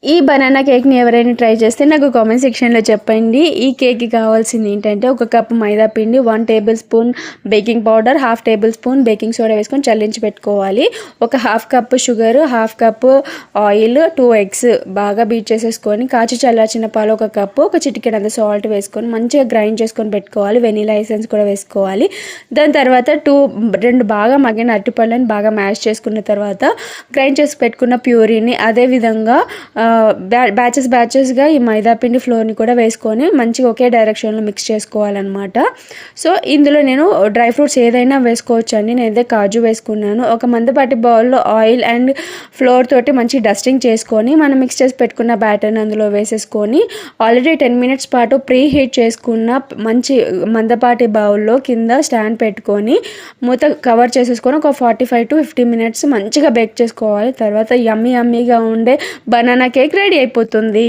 ఈ బనానా కేక్ని ఎవరైనా ట్రై చేస్తే నాకు కామెంట్ సెక్షన్లో చెప్పండి. ఈ కేక్కి కావాల్సింది ఏంటంటే ఒక కప్పు మైదా పిండి, 1 table spoon baking powder, 1/2 table spoon baking soda వేసుకొని చల్లించి పెట్టుకోవాలి. ఒక 1/2 cup sugar, 1/2 cup oil, 2 eggs బాగా బీట్ చేసేసుకొని కాచి చల్లార్చిన పాలు 1 కప్పు, ఒక చిటికెడంత సాల్ట్ వేసుకొని మంచిగా గ్రైండ్ చేసుకొని పెట్టుకోవాలి. వెనీలా ఎసెన్స్ కూడా వేసుకోవాలి. దాని తర్వాత 2 బాగా మగ్గిన అరటిపళ్ళని బాగా మ్యాష్ చేసుకున్న తర్వాత గ్రైండ్ చేసి పెట్టుకున్న ప్యూరీని అదేవిధంగా బ్యాచెస్గా ఈ మైదా పిండి ఫ్లోర్ని కూడా వేసుకొని మంచిగా ఒకే డైరెక్షన్లో మిక్స్ చేసుకోవాలన్నమాట. సో ఇందులో నేను డ్రై ఫ్రూట్స్ ఏదైనా వేసుకోవచ్చు అండి. నేనైతే కాజు వేసుకున్నాను. ఒక మందపాటి బౌల్లో ఆయిల్ అండ్ ఫ్లోర్ తోటి మంచి డస్టింగ్ చేసుకొని మనం మిక్స్ చేసి పెట్టుకున్న బ్యాటర్ని అందులో వేసేసుకొని ఆల్రెడీ 10 మినిట్స్ పాటు ప్రీ హీట్ చేసుకున్న మంచి మందపాటి బౌల్లో కింద స్టాండ్ పెట్టుకొని మూత కవర్ చేసేసుకొని ఒక 45 to 50 మినిట్స్ మంచిగా బేక్ చేసుకోవాలి. తర్వాత యమ్మీగా ఉండే బనానా కేక్ రెడీ అయిపోతుంది.